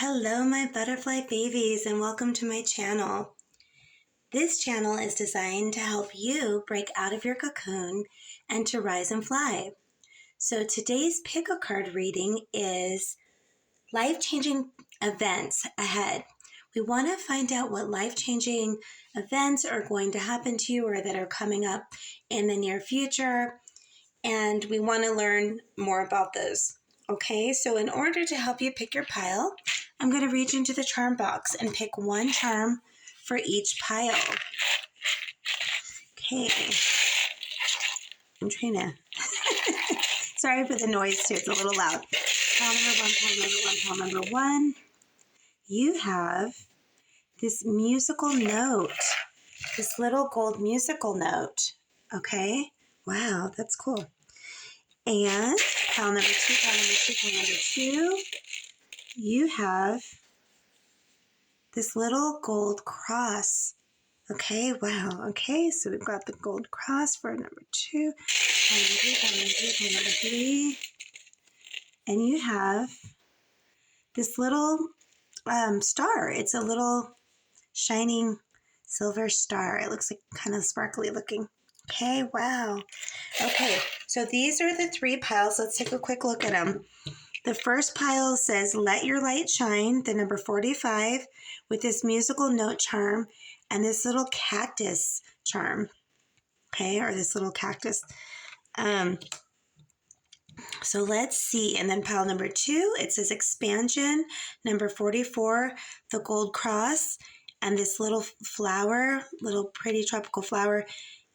Hello, my butterfly babies, and welcome to my channel. This channel is designed to help you break out of your cocoon and to rise and fly. So today's pick a card reading is life-changing events ahead. We want to find out what life-changing events are going to happen to you or that are coming up in the near future, and we want to learn more about those. Okay, so in order to help you pick your pile, I'm going to reach into the charm box and pick one charm for each pile. Okay. I'm trying to... Sorry for the noise too, it's a little loud. Pile number one. You have this musical note. This little gold musical note. Okay? Wow, that's cool. And pile number two, you have this little gold cross. Okay, wow. Okay, so we've got the gold cross for number two, pile number three. And you have this little star. It's a little shining silver star. It looks like kind of sparkly looking. Okay, wow. Okay, so these are the three piles. Let's take a quick look at them. The first pile says, Let Your Light Shine, the number 45, with this musical note charm and this little cactus charm, okay, or this little cactus. So let's see. And then pile number two, it says Expansion, number 44, the gold cross, and this little flower, little pretty tropical flower,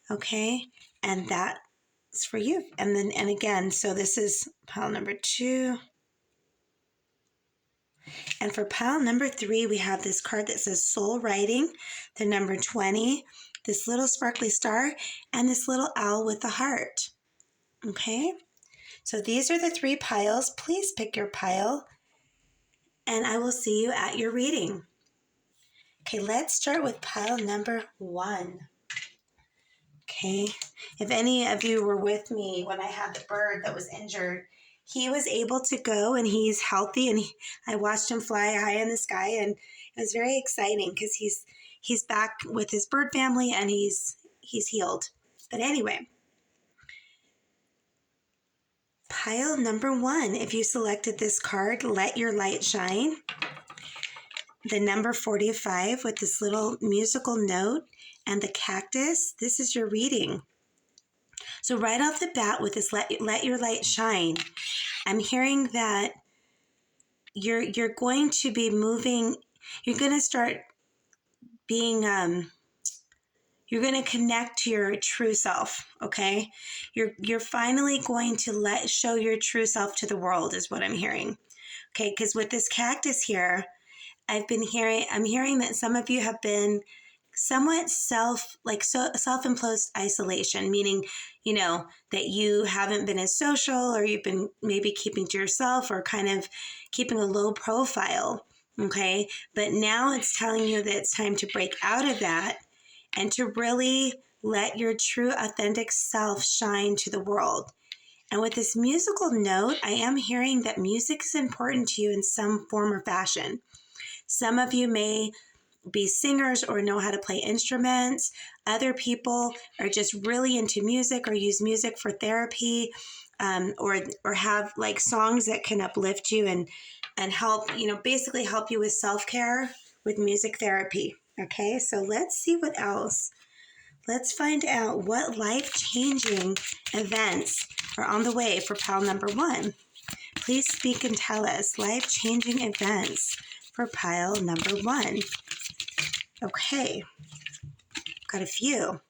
okay, and that's for you. And then, and again, so this is pile number two. And for pile number three, we have this card that says Soul Writing, the number 20, this little sparkly star, and this little owl with a heart. Okay, so these are the three piles. Please pick your pile, and I will see you at your reading. Okay, let's start with pile number one. Okay, if any of you were with me when I had the bird that was injured, he was able to go and he's healthy, and I watched him fly high in the sky, and it was very exciting because he's back with his bird family and he's healed. But anyway, pile number one, if you selected this card, Let Your Light Shine, the number 45 with this little musical note and the cactus, this is your reading. So right off the bat with this Let Your Light Shine, I'm hearing that you're going to be moving, you're going to start being, you're going to connect to your true self, okay? You're finally going to show your true self to the world is what I'm hearing, okay? Because with this cactus here, I'm hearing that some of you have been somewhat self-imposed isolation, meaning, you know, that you haven't been as social, or you've been maybe keeping to yourself or kind of keeping a low profile, okay? But now it's telling you that it's time to break out of that and to really let your true, authentic self shine to the world. And with this musical note, I am hearing that music is important to you in some form or fashion. Some of you may be singers or know how to play instruments. Other people are just really into music or use music for therapy, or have like songs that can uplift you and help, you know, basically help you with self-care with music therapy. Okay, so let's see what else. Let's find out what life-changing events are on the way for pile number one. Please speak and tell us life-changing events for pile number one. Okay, got a few.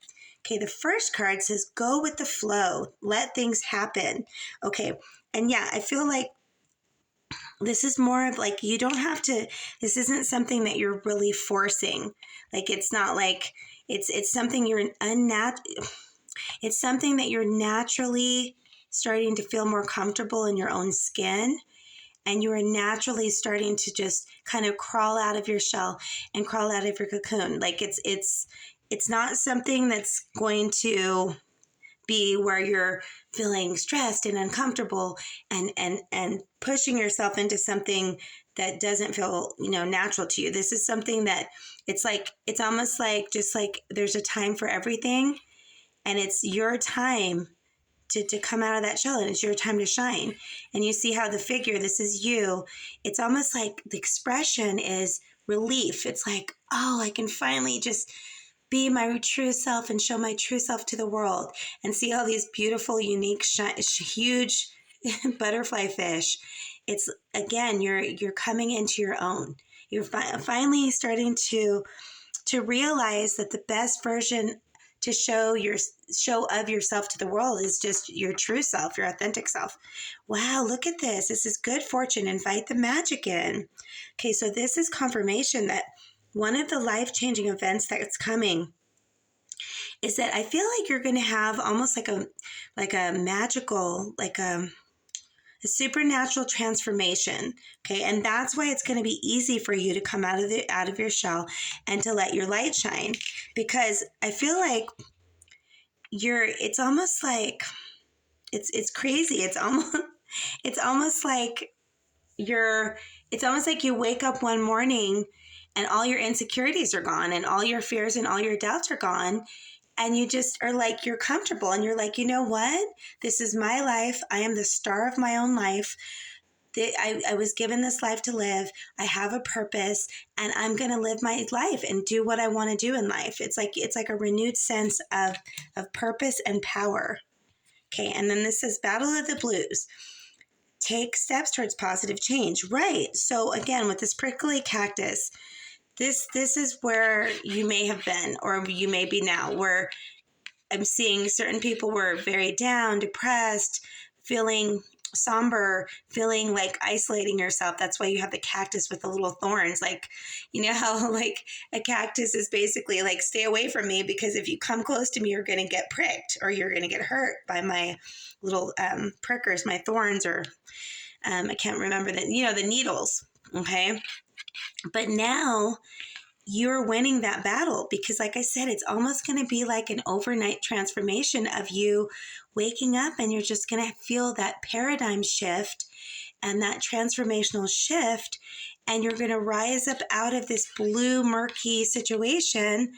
Okay, the first card says, Go with the flow, let things happen. Okay, and yeah, I feel like this is more of like, you don't have to, this isn't something that you're really forcing. Like, it's not like, it's something it's something that you're naturally starting to feel more comfortable in your own skin. And you are naturally starting to just kind of crawl out of your shell and crawl out of your cocoon. Like it's not something that's going to be where you're feeling stressed and uncomfortable and pushing yourself into something that doesn't feel, natural to you. This is something that it's almost like, just like there's a time for everything, and it's your time to come out of that shell, and it's your time to shine. And you see how the figure, this is you. It's almost like the expression is relief. It's like, oh, I can finally just be my true self and show my true self to the world, and see all these beautiful, unique, huge butterfly fish. It's, again, you're coming into your own. You're finally starting to realize that the best version to show of yourself to the world is just your true self, your authentic self. Wow, look at this. This is good fortune. Invite the magic in. Okay, so this is confirmation that one of the life-changing events that's coming is that I feel like you're going to have almost like a magical, like a supernatural transformation. Okay, and that's why it's going to be easy for you to come out of your shell and to let your light shine, because I feel like it's almost like it's crazy. It's almost like you wake up one morning and all your insecurities are gone, and all your fears and all your doubts are gone. And you just are like, you're comfortable, and you're like, you know what? This is my life. I am the star of my own life. I was given this life to live. I have a purpose, and I'm going to live my life and do what I want to do in life. It's like a renewed sense of purpose and power. Okay. And then this says Battle of the Blues. Take steps towards positive change. Right. So again, with this prickly cactus, this is where you may have been, or you may be now, where I'm seeing certain people were very down, depressed, feeling somber, feeling like isolating yourself. That's why you have the cactus with the little thorns. Like, you know how like a cactus is basically like, stay away from me, because if you come close to me, you're going to get pricked, or you're going to get hurt by my little prickers, my thorns, or I can't remember the needles. Okay. But now you're winning that battle, because like I said, it's almost going to be like an overnight transformation of you waking up, and you're just going to feel that paradigm shift and that transformational shift. And you're going to rise up out of this blue, murky situation.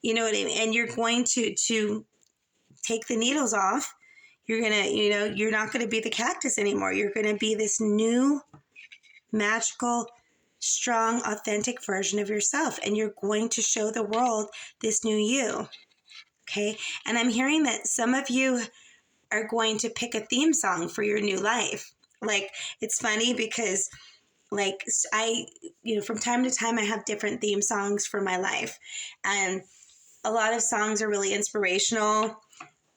You know what I mean? And you're going to take the needles off. You're going to, you're not going to be the cactus anymore. You're going to be this new, magical, strong, authentic version of yourself, and you're going to show the world this new you. Okay. And I'm hearing that some of you are going to pick a theme song for your new life. Like, it's funny because like I, from time to time, I have different theme songs for my life, and a lot of songs are really inspirational.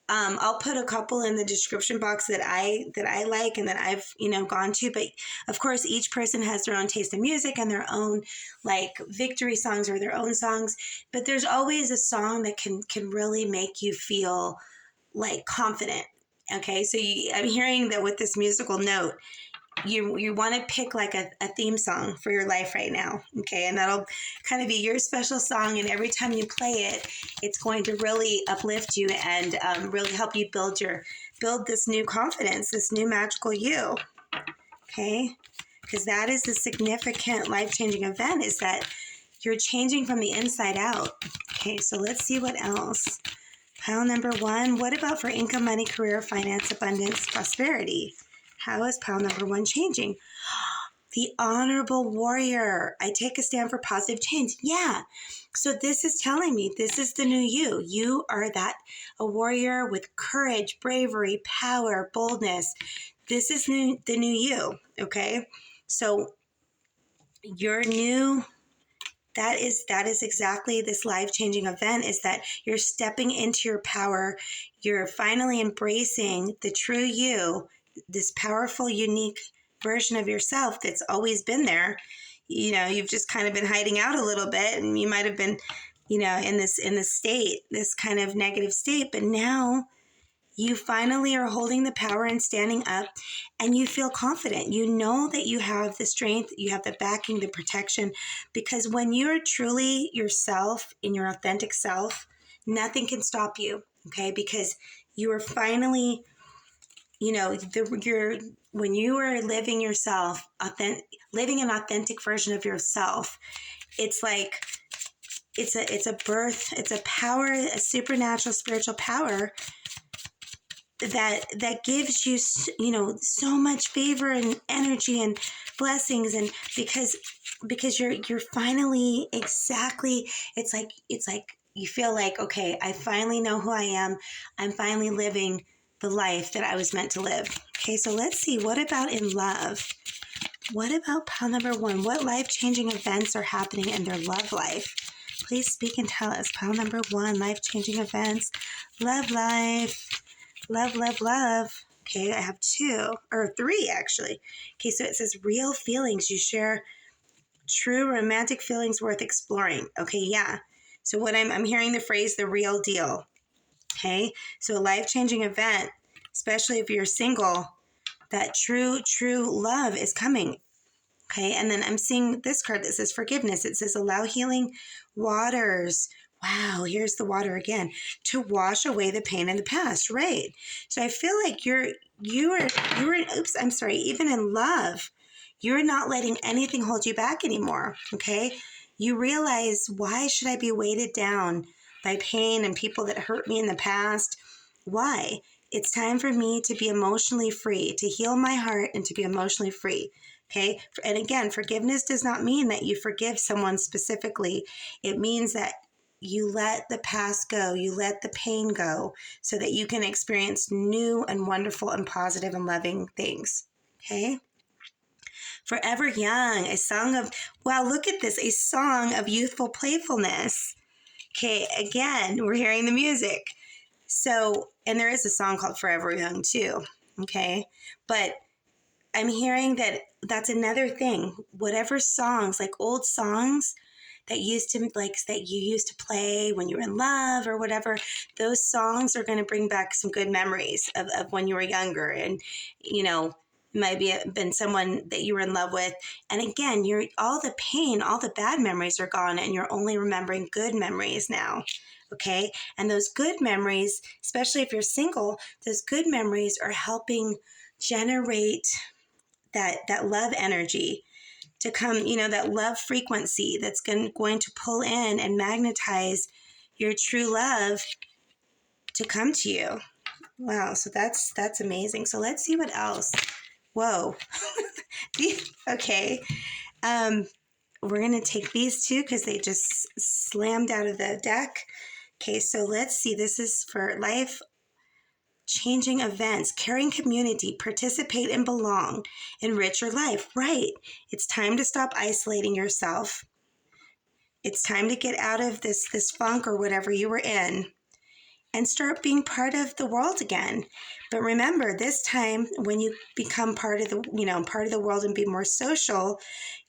I'll put a couple in the description box that I like and that I've, gone to. But of course, each person has their own taste in music and their own like victory songs or their own songs. But there's always a song that can really make you feel like confident. Okay. So I'm hearing that with this musical note, you want to pick like a theme song for your life right now. Okay. And that'll kind of be your special song. And every time you play it, it's going to really uplift you and really help you build this new confidence, this new magical you. Okay. Because that is the significant life-changing event, is that you're changing from the inside out. Okay. So let's see what else. Pile number 1. What about for income, money, career, finance, abundance, prosperity? How is pile number 1 changing? The honorable warrior. I take a stand for positive change. Yeah. So this is telling me this is the new you. You are a warrior with courage, bravery, power, boldness. This is the new you. Okay. So your new, that is exactly this life-changing event, is that you're stepping into your power. You're finally embracing the true you, this powerful, unique version of yourself that's always been there. You've just kind of been hiding out a little bit, and you might have been, in this state, this kind of negative state, but now you finally are holding the power and standing up, and you feel confident. You know that you have the strength, you have the backing, the protection, because when you're truly yourself, in your authentic self, nothing can stop you. Okay. Because you are finally, when you are living yourself, living an authentic version of yourself, it's like, it's a birth, it's a power, a supernatural spiritual power that gives you, so much favor and energy and blessings. And because you're finally exactly, it's like you feel like, okay, I finally know who I am. I'm finally living the life that I was meant to live. Okay, so let's see, what about in love? What about pile number 1? What life-changing events are happening in their love life? Please speak and tell us. Pile number 1, life-changing events, love life, love, love, love. Okay, I have 2 or 3 actually. Okay, so it says real feelings. You share true romantic feelings worth exploring. Okay, yeah. So what I'm hearing the phrase the real deal. Okay, so a life-changing event, especially if you're single, that true love is coming. Okay, and then I'm seeing this card that says forgiveness. It says allow healing waters. Wow, here's the water again, to wash away the pain in the past. Right. So I feel like you're even in love, you're not letting anything hold you back anymore. Okay. You realize, why should I be weighted down by pain and people that hurt me in the past? Why? It's time for me to be emotionally free, to heal my heart and to be emotionally free. Okay. And again, forgiveness does not mean that you forgive someone specifically. It means that you let the past go, you let the pain go, so that you can experience new and wonderful and positive and loving things. Okay. Forever Young, a song of, wow, look at this, a song of youthful playfulness. Okay. Again, we're hearing the music. So, and there is a song called Forever Young too. Okay. But I'm hearing that that's another thing. Whatever songs, like old songs that you used to play when you were in love or whatever, those songs are going to bring back some good memories of when you were younger, and might be been someone that you were in love with. And again, all the pain, all the bad memories are gone, and you're only remembering good memories now. Okay, and those good memories, especially if you're single, those good memories are helping generate that love energy to come, that love frequency that's going to pull in and magnetize your true love to come to you. Wow, so that's amazing. So let's see what else. Whoa. Okay. We're going to take these 2 because they just slammed out of the deck. Okay, so let's see. This is for life changing events, caring community, participate and belong, enrich your life. Right. It's time to stop isolating yourself. It's time to get out of this funk or whatever you were in and start being part of the world again. But remember, this time when you become part of the world and be more social,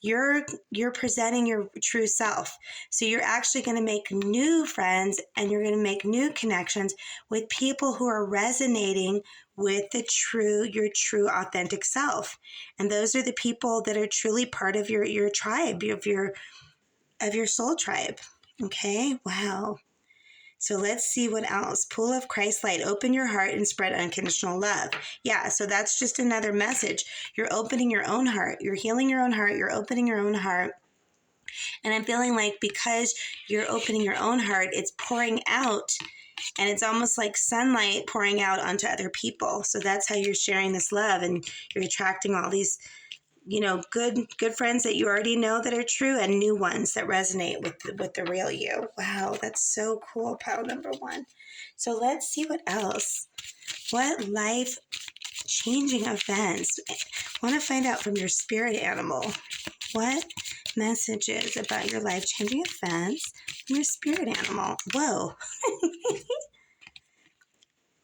you're presenting your true self. So you're actually going to make new friends, and you're going to make new connections with people who are resonating with your true authentic self. And those are the people that are truly part of your tribe, of your soul tribe. Okay? Wow. So let's see what else. Pool of Christ light. Open your heart and spread unconditional love. Yeah, so that's just another message. You're opening your own heart. You're healing your own heart. You're opening your own heart. And I'm feeling like because you're opening your own heart, it's pouring out. And it's almost like sunlight pouring out onto other people. So that's how you're sharing this love. And you're attracting all these good friends that you already know that are true, and new ones that resonate with the real you. Wow, that's so cool, pile number 1. So let's see what else. What life-changing events? I want to find out from your spirit animal. What messages about your life-changing events from your spirit animal? Whoa.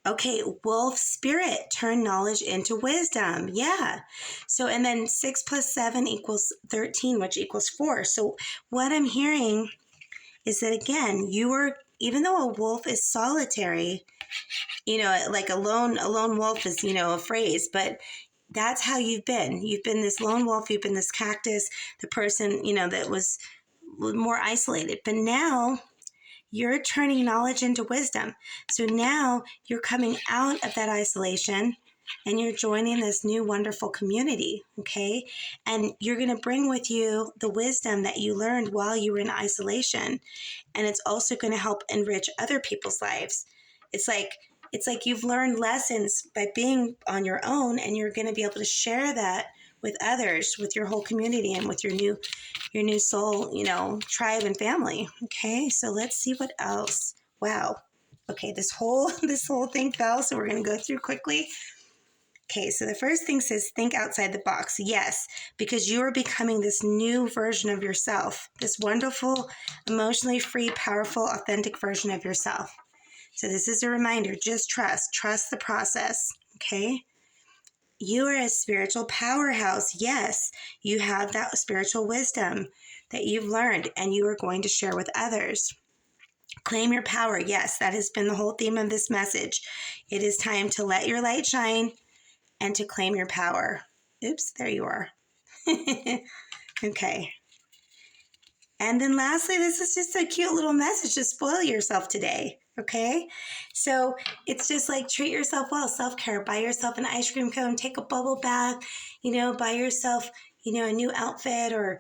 Okay, wolf spirit, turn knowledge into wisdom. Yeah. So, and then 6 plus 7 equals 13, which equals 4. So what I'm hearing is that, again, even though a wolf is solitary, like a lone wolf is, a phrase, but that's how you've been. You've been this lone wolf. You've been this cactus, the person, that was more isolated. But now you're turning knowledge into wisdom. So now you're coming out of that isolation and you're joining this new wonderful community, okay? And you're going to bring with you the wisdom that you learned while you were in isolation. And it's also going to help enrich other people's lives. It's like you've learned lessons by being on your own, and you're going to be able to share that with others, with your whole community, and with your new soul, tribe and family. Okay, so let's see what else. Wow. Okay, this whole thing fell, so we're going to go through quickly. Okay, so the first thing says think outside the box. Yes, because you are becoming this new version of yourself, this wonderful, emotionally free, powerful, authentic version of yourself. So this is a reminder, just trust the process, okay? You are a spiritual powerhouse. Yes, you have that spiritual wisdom that you've learned and you are going to share with others. Claim your power. Yes, that has been the whole theme of this message. It is time to let your light shine and to claim your power. Oops, there you are. Okay. And then lastly, this is just a cute little message to spoil yourself today. Okay, so it's just like treat yourself well, self-care, buy yourself an ice cream cone, take a bubble bath, buy yourself, a new outfit, or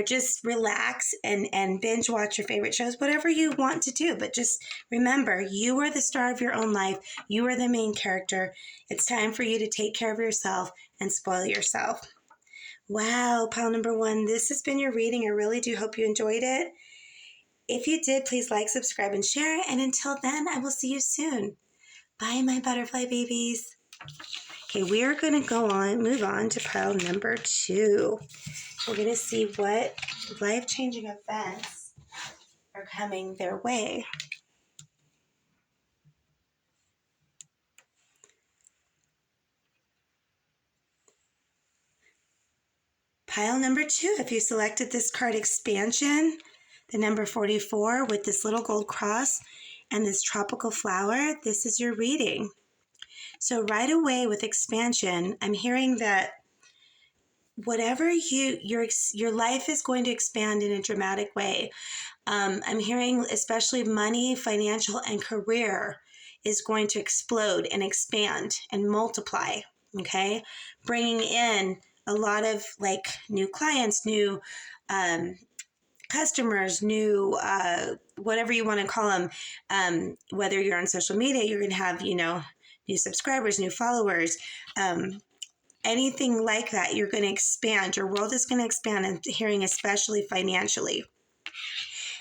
just relax and binge watch your favorite shows, whatever you want to do. But just remember, you are the star of your own life. You are the main character. It's time for you to take care of yourself and spoil yourself. Wow, pile number 1, this has been your reading. I really do hope you enjoyed it. If you did, please like, subscribe, and share. And until then, I will see you soon. Bye, my butterfly babies. Okay, we are going to move on to pile number 2. We're going to see what life-changing events are coming their way. Pile number 2, if you selected this card Expansion, the number 44 with this little gold cross and this tropical flower, this is your reading. So right away with Expansion, I'm hearing that whatever your life is going to expand in a dramatic way. I'm hearing especially money, financial, and career is going to explode and expand and multiply, okay? Bringing in a lot of new clients, new customers, new whatever you want to call them. Whether you're on social media, you're going to have, new subscribers, new followers, anything like that. You're going to expand. Your world is going to expand, and hearing especially financially.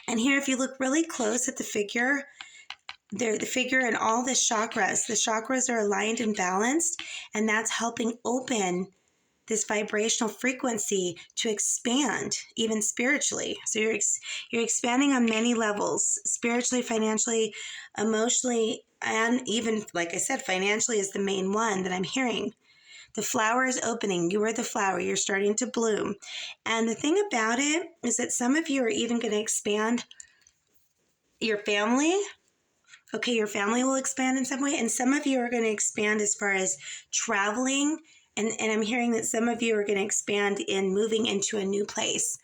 And here, if you look really close at the figure, the figure and all the chakras are aligned and balanced, and that's helping open this vibrational frequency to expand, even spiritually. So you're expanding on many levels, spiritually, financially, emotionally, and even, like I said, financially is the main one that I'm hearing. The flower is opening. You are the flower. You're starting to bloom. And the thing about it is that some of you are even going to expand your family. Okay, your family will expand in some way. And some of you are going to expand as far as traveling. And I'm hearing that some of you are going to expand in moving into a new place,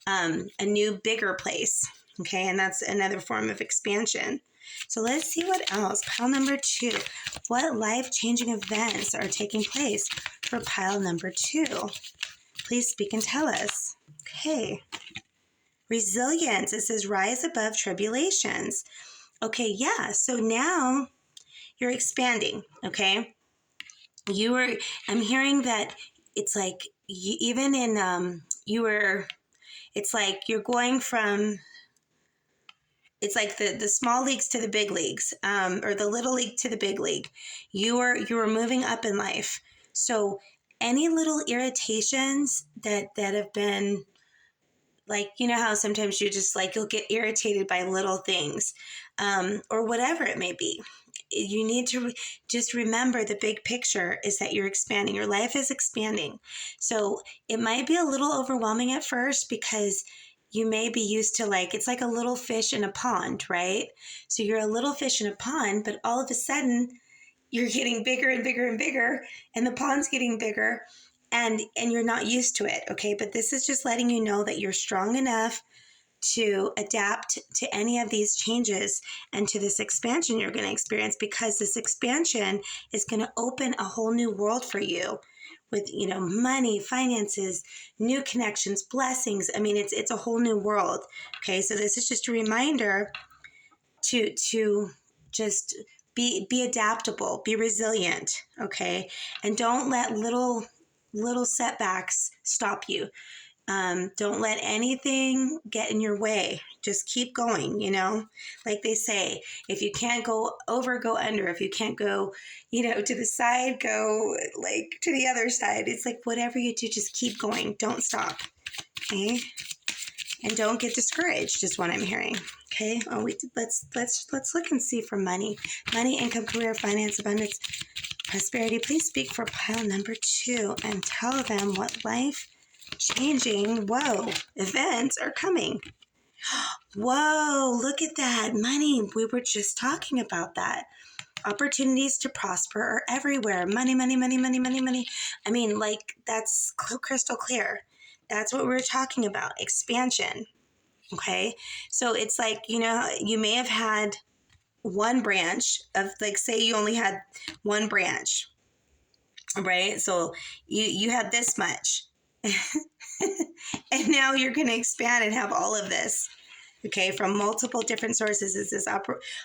a new, bigger place. Okay, and that's another form of expansion. So let's see what else. Pile number 2. What life-changing events are taking place for pile number 2? Please speak and tell us. Okay. Resilience. It says rise above tribulations. Okay, yeah. So now you're expanding, okay? I'm hearing that it's like even in it's like you're going from, it's like the small leagues to the big leagues, or the little league to the big league. You are moving up in life. So any little irritations that have been, how sometimes you just you'll get irritated by little things, or whatever it may be. You need to just remember the big picture is that you're expanding. Your life is expanding. So it might be a little overwhelming at first because you may be used to it's like a little fish in a pond, right? So you're a little fish in a pond, but all of a sudden you're getting bigger and bigger and bigger, and the pond's getting bigger, and you're not used to it, okay? But this is just letting you know that you're strong enough to adapt to any of these changes and to this expansion you're going to experience, because this expansion is going to open a whole new world for you with, money, finances, new connections, blessings. I mean, it's a whole new world. Okay, so this is just a reminder to just be adaptable, be resilient. Okay, and don't let little setbacks stop you. Don't let anything get in your way. Just keep going, like they say, if you can't go over, go under. If you can't go, to the side, go like to the other side. It's like whatever you do, just keep going. Don't stop. Okay. And don't get discouraged is what I'm hearing. Okay. Oh, let's look and see for money, income, career, finance, abundance, prosperity. Please speak for pile number 2 and tell them what life changing, events are coming. Whoa, look at that. Money. We were just talking about that. Opportunities to prosper are everywhere. Money, money, money, money, money, money. I mean, like, that's crystal clear. That's what we were talking about. Expansion. Okay. So it's like, you may have had one branch of, like, say you only had one branch, right? So you had this much. And now you're going to expand and have all of this, okay, from multiple different sources. It's this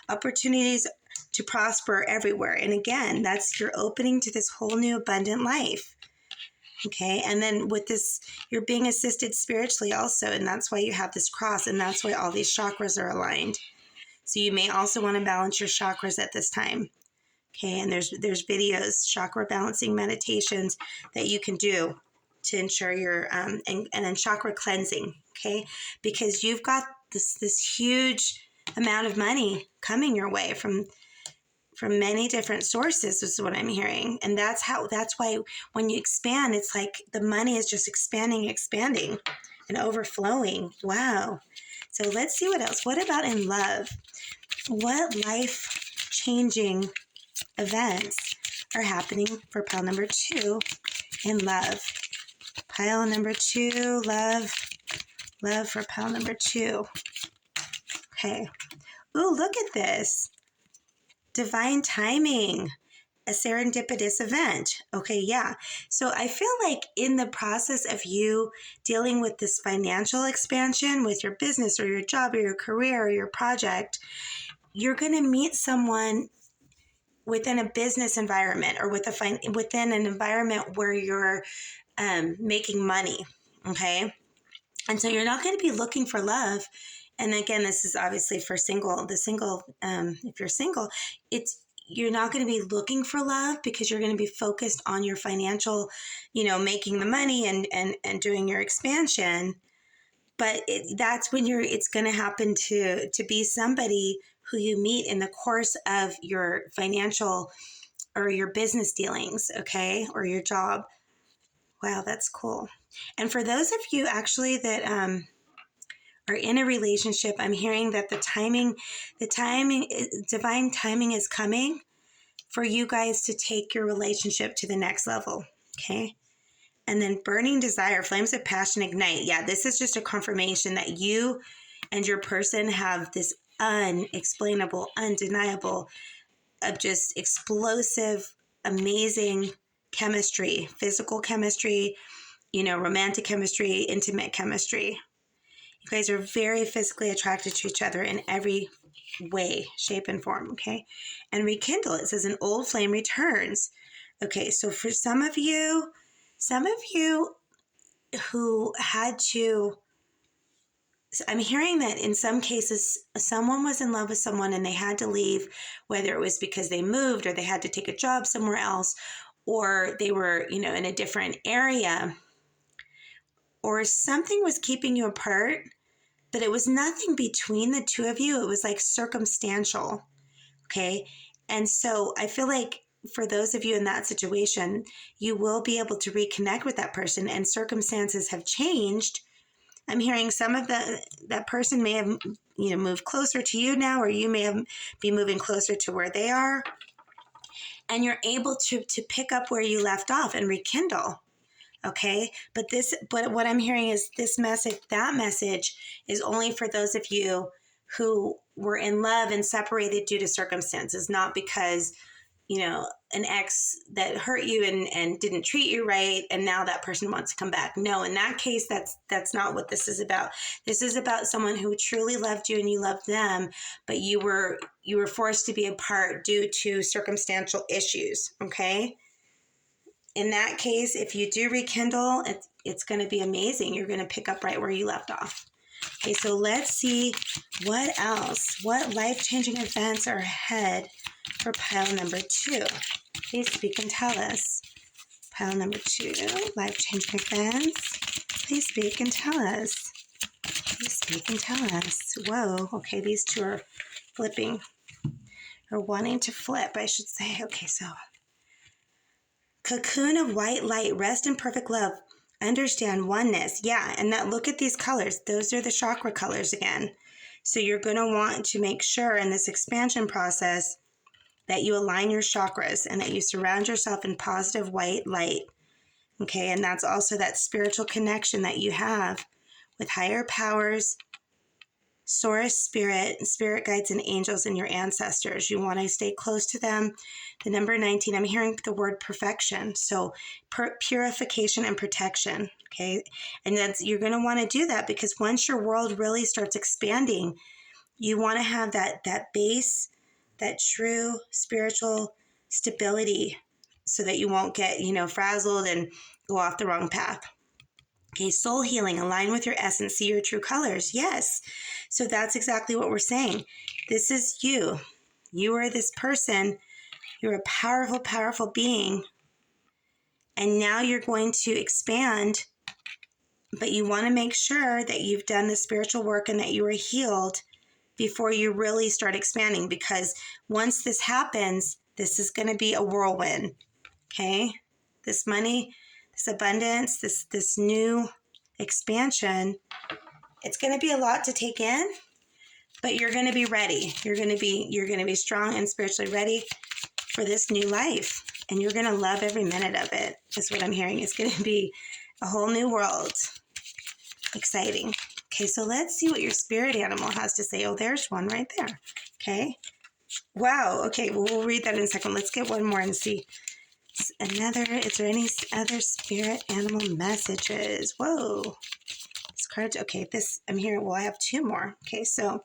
opportunities to prosper everywhere. And again, that's your opening to this whole new abundant life. Okay, and then with this, you're being assisted spiritually also, and that's why you have this cross, and that's why all these chakras are aligned. So you may also want to balance your chakras at this time. Okay, and there's videos, chakra balancing meditations that you can do to ensure your and then chakra cleansing, okay? Because you've got this huge amount of money coming your way from many different sources is what I'm hearing. And that's why when you expand, it's like the money is just expanding and overflowing. Wow. So let's see what else. What about in love? What life-changing events are happening for pile number 2 in love? Pile number 2, love for pile number 2. Okay. Ooh, look at this. Divine timing, a serendipitous event. Okay, yeah. So I feel like in the process of you dealing with this financial expansion with your business or your job or your career or your project, you're going to meet someone within a business environment or within an environment where you're making money, okay? And so you're not going to be looking for love. And again, this is obviously for if you're single, you're not going to be looking for love because you're going to be focused on your financial, making the money and doing your expansion. But that's when it's going to happen to be somebody who you meet in the course of your financial or your business dealings, okay, or your job. Wow, that's cool. And for those of you actually that are in a relationship, I'm hearing that divine timing is coming for you guys to take your relationship to the next level, okay? And then burning desire, flames of passion ignite. Yeah, this is just a confirmation that you and your person have this unexplainable, undeniable, just explosive, amazing chemistry, physical chemistry, romantic chemistry, intimate chemistry. You guys are very physically attracted to each other in every way, shape, and form, okay? And rekindle, it says an old flame returns. Okay, so for some of you who had to, I'm hearing that in some cases, someone was in love with someone and they had to leave, whether it was because they moved or they had to take a job somewhere else, or they were, in a different area, or something was keeping you apart, but it was nothing between the two of you. It was like circumstantial, okay? And so I feel like for those of you in that situation, you will be able to reconnect with that person, and circumstances have changed. I'm hearing some of that person may have, moved closer to you now, or you may be moving closer to where they are. And you're able to pick up where you left off and rekindle. Okay. But what I'm hearing is that message is only for those of you who were in love and separated due to circumstances, not because, an ex that hurt you and didn't treat you right, and now that person wants to come back. No, in that case, that's not what this is about. This is about someone who truly loved you and you loved them, but you were forced to be apart due to circumstantial issues. Okay. In that case, if you do rekindle, it's going to be amazing. You're going to pick up right where you left off. Okay, so let's see what else. What life-changing events are ahead for pile number 2? Please speak and tell us. Pile number 2, life-changing events. Please speak and tell us. Please speak and tell us. Whoa, okay, these two are flipping. Or wanting to flip, I should say. Okay, so cocoon of white light, rest in perfect love. Understand oneness. Yeah, and look at these colors. Those are the chakra colors again. So you're going to want to make sure in this expansion process that you align your chakras and that you surround yourself in positive white light. Okay, and that's also that spiritual connection that you have with higher powers, source, spirit guides, and angels, and your ancestors. You want to stay close to them. The number 19, I'm hearing the word perfection. So purification and protection. Okay. And you're going to want to do that because once your world really starts expanding, you want to have that base, that true spiritual stability so that you won't get, frazzled and go off the wrong path. Okay, soul healing, align with your essence, see your true colors. Yes. So that's exactly what we're saying. This is you. You are this person. You're a powerful, powerful being. And now you're going to expand, but you want to make sure that you've done the spiritual work and that you are healed before you really start expanding. Because once this happens, this is going to be a whirlwind. Okay? This money, this abundance, this new expansion, it's going to be a lot to take in, but you're going to be ready. You're going to be strong and spiritually ready for this new life, and you're going to love every minute of it. Is what I'm hearing. It's going to be a whole new world. Exciting. Okay, so let's see what your spirit animal has to say. Oh, there's one right there. Okay. Wow. Okay, well, we'll read that in a second. Let's get one more and see. Is there any other spirit animal messages? Whoa. This card, okay, I'm here. Well, I have 2 more. Okay, so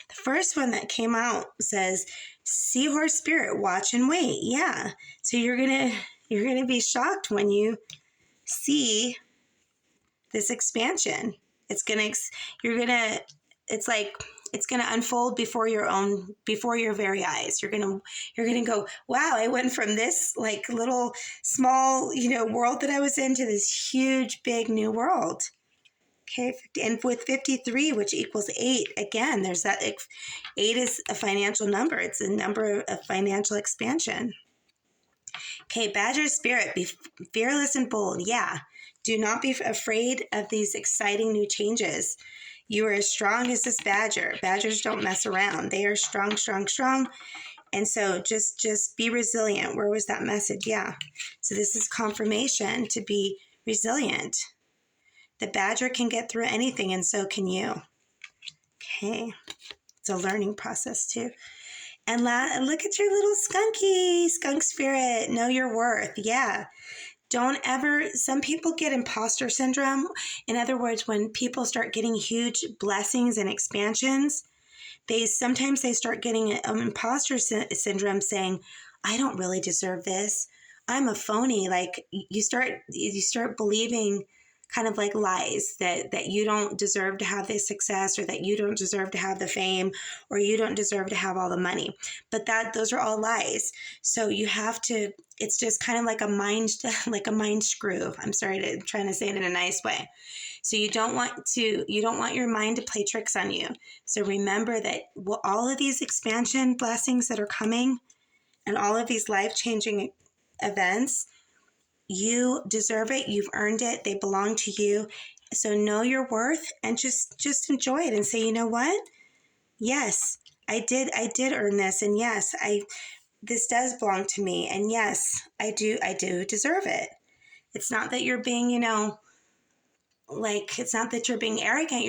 the first one that came out says, Seahorse Spirit, watch and wait. Yeah. So you're gonna be shocked when you see this expansion. It's gonna unfold before your very eyes. You're gonna go, wow, I went from this like little small, world that I was in to this huge, big new world. Okay, and with 53, which equals 8, again, there's that 8 is a financial number. It's a number of financial expansion. Okay, Badger Spirit, be fearless and bold. Yeah, do not be afraid of these exciting new changes. You are as strong as this badger. Badgers don't mess around. They are strong, strong, strong. And so just be resilient. Where was that message? Yeah. So this is confirmation to be resilient. The badger can get through anything, and so can you. Okay. It's a learning process, too. And look at your little skunk spirit. Know your worth. Yeah. Some people get imposter syndrome. In other words, when people start getting huge blessings and expansions, sometimes they start getting imposter syndrome saying, I don't really deserve this. I'm a phony. Like you start believing kind of like lies that you don't deserve to have this success, or that you don't deserve to have the fame, or you don't deserve to have all the money. But those are all lies. So you have to, it's just kind of like a mind screw. I'm trying to say it in a nice way. So you don't want your mind to play tricks on you. So remember that all of these expansion blessings that are coming and all of these life-changing events, you deserve it. You've earned it. They belong to you. So know your worth and just enjoy it and say, you know what? Yes, I did earn this. And yes, this does belong to me. And yes, I do deserve it. It's not that you're being, it's not that you're being arrogant.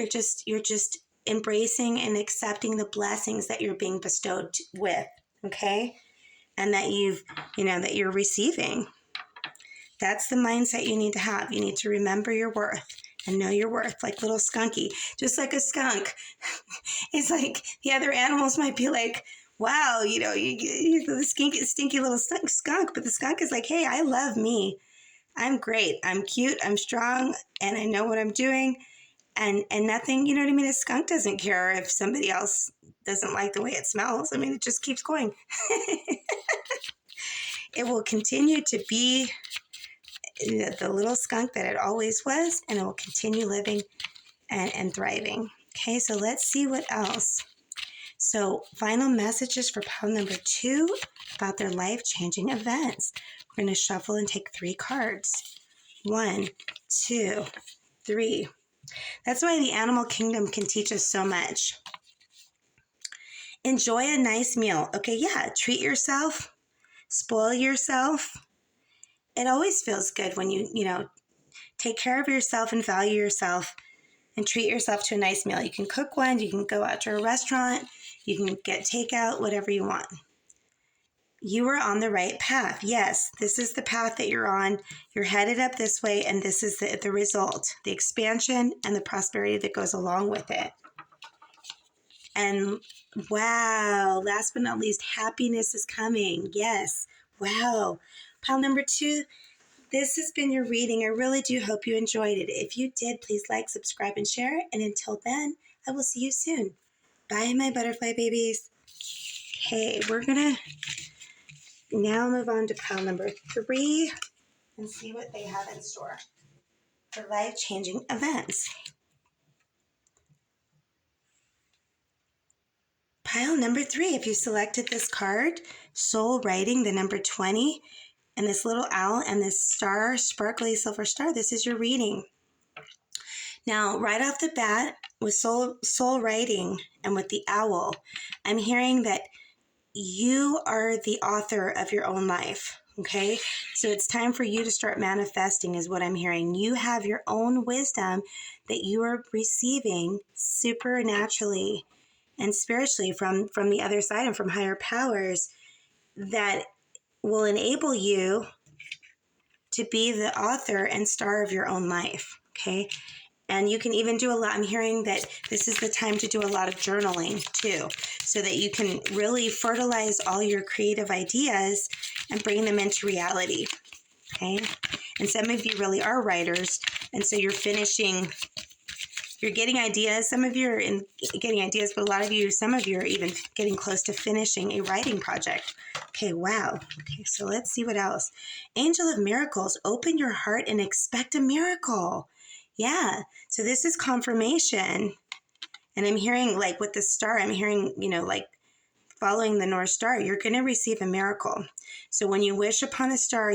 You're just embracing and accepting the blessings that you're being bestowed with, okay? And that that you're receiving. That's the mindset you need to have. You need to remember your worth and know your worth, like little skunky, just like a skunk. It's like the other animals might be like, wow, the stinky little skunk, but the skunk is like, hey, I love me. I'm great. I'm cute. I'm strong. And I know what I'm doing. And nothing, you know what I mean? A skunk doesn't care if somebody else doesn't like the way it smells. I mean, it just keeps going. It will continue to be the little skunk that it always was, and it will continue living and thriving. Okay, so let's see what else. So final messages for pile number 2 about their life-changing events. We're going to shuffle and take 3 cards. 1, 2, 3. That's why the animal kingdom can teach us so much. Enjoy a nice meal. Okay, yeah, treat yourself, spoil yourself. It always feels good when you take care of yourself and value yourself and treat yourself to a nice meal. You can cook one, you can go out to a restaurant, you can get takeout, whatever you want. You are on the right path. Yes, this is the path that you're on. You're headed up this way, and this is the result, the expansion and the prosperity that goes along with it. And wow, last but not least, happiness is coming. Yes, wow. Pile number 2, this has been your reading. I really do hope you enjoyed it. If you did, please like, subscribe, and share. And until then, I will see you soon. Bye, my butterfly babies. Okay, we're going to now move on to pile number 3 and see what they have in store for life-changing events. Pile number 3, if you selected this card, soul writing, the number 20, and this little owl and this star, sparkly silver star, this is your reading. Now, right off the bat, with soul writing and with the owl, I'm hearing that you are the author of your own life, okay? So it's time for you to start manifesting is what I'm hearing. You have your own wisdom that you are receiving supernaturally and spiritually from the other side and from higher powers that will enable you to be the author and star of your own life, okay? And you can even do a lot. I'm hearing that this is the time to do a lot of journaling too, so that you can really fertilize all your creative ideas and bring them into reality, okay? And some of you really are writers, and so you're getting ideas. Some of you are getting ideas, but some of you are even getting close to finishing a writing project. Okay, wow. Okay, so let's see what else. Angel of Miracles, open your heart and expect a miracle. Yeah, so this is confirmation. And I'm hearing, like with the star, I'm hearing, like following the North Star, you're going to receive a miracle. So when you wish upon a star,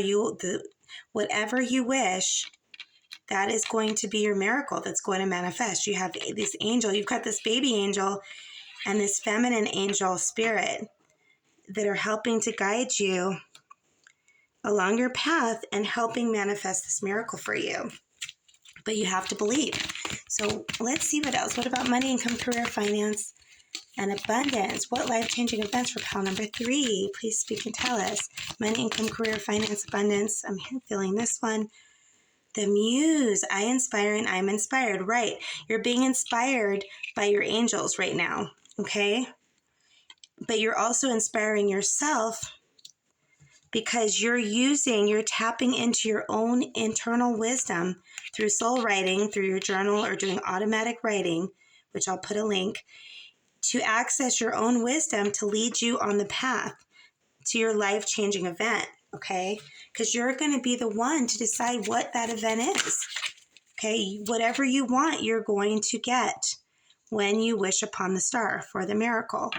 whatever you wish, that is going to be your miracle that's going to manifest. You have this angel, you've got this baby angel and this feminine angel spirit that are helping to guide you along your path and helping manifest this miracle for you. But you have to believe. So let's see what else. What about money, income, career, finance, and abundance? What life-changing events for pile number 3? Please speak and tell us. Money, income, career, finance, abundance. I'm feeling this one. The muse. I inspire and I'm inspired. Right. You're being inspired by your angels right now. Okay? But you're also inspiring yourself because you're tapping into your own internal wisdom through soul writing, through your journal, or doing automatic writing, which I'll put a link, to access your own wisdom to lead you on the path to your life-changing event, okay? Because you're going to be the one to decide what that event is, okay? Whatever you want, you're going to get when you wish upon the star for the miracle.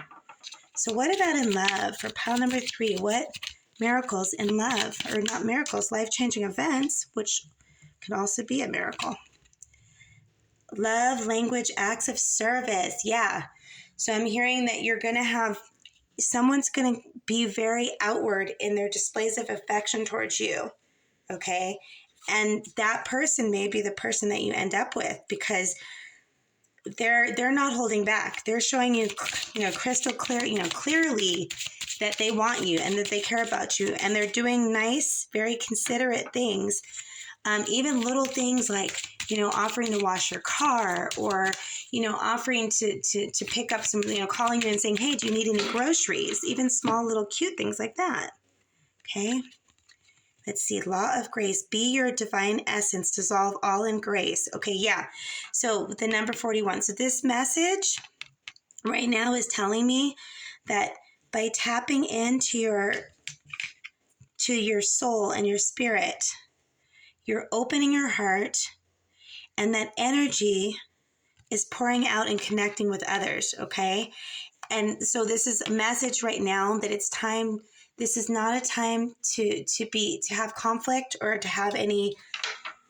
So what about in love for pile number 3? What miracles in love, or not miracles, life-changing events, which can also be a miracle. Love, language, acts of service. Yeah. So I'm hearing that someone's going to be very outward in their displays of affection towards you. Okay. And that person may be the person that you end up with, because they're not holding back. They're showing you, crystal clear, clearly that they want you and that they care about you, and they're doing nice, very considerate things. Even little things like, offering to wash your car, or, offering to pick up some, calling you and saying, hey, do you need any groceries? Even small little cute things like that. Okay. Let's see. Law of grace. Be your divine essence. Dissolve all in grace. Okay. Yeah. So the number 41. So this message right now is telling me that by tapping into your soul and your spirit, you're opening your heart, and that energy is pouring out and connecting with others, okay? And so this is a message right now that it's time. This is not a time to have conflict or to have any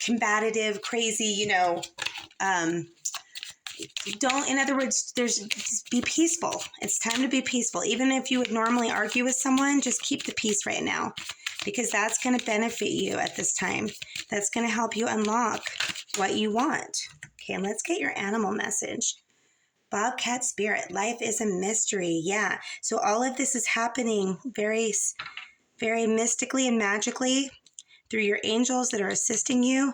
combative, crazy, in other words, just be peaceful. It's time to be peaceful. Even if you would normally argue with someone, just keep the peace right now, because that's going to benefit you at this time. That's going to help you unlock what you want. Okay, and let's get your animal message. Bobcat spirit, life is a mystery. Yeah, so all of this is happening very, very mystically and magically through your angels that are assisting you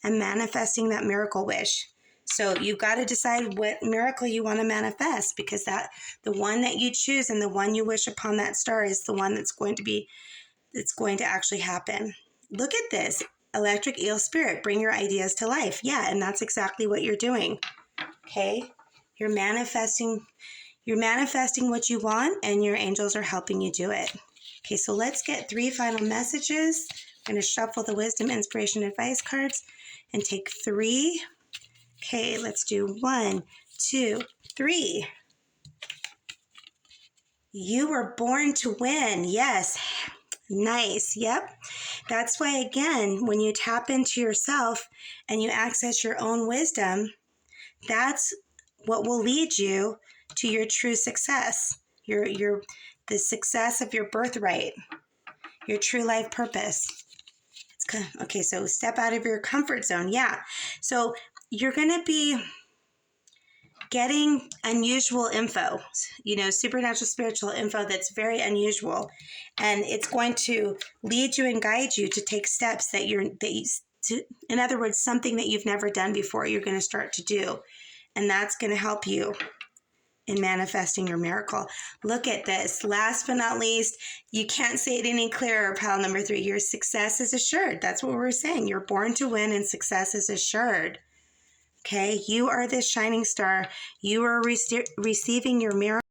and manifesting that miracle wish. So you've got to decide what miracle you want to manifest, because the one that you choose and the one you wish upon that star is the one that's going to actually happen. Look at this. Electric eel spirit, bring your ideas to life. Yeah, and that's exactly what you're doing. Okay? You're manifesting what you want, and your angels are helping you do it. Okay, so let's get 3 final messages. I'm going to shuffle the wisdom, inspiration, advice cards and take 3. Okay, let's do 1, 2, 3. You were born to win. Yes. Nice. Yep. That's why, again, when you tap into yourself and you access your own wisdom, that's what will lead you to your true success, the success of your birthright, your true life purpose. It's good. Okay, so step out of your comfort zone. Yeah. So you're going to be getting unusual info, supernatural, spiritual info that's very unusual. And it's going to lead you and guide you to take steps in other words, something that you've never done before, you're going to start to do. And that's going to help you in manifesting your miracle. Look at this. Last but not least, you can't say it any clearer, pile number 3. Your success is assured. That's what we're saying. You're born to win, and success is assured. Okay, you are this shining star. You are receiving your miracle.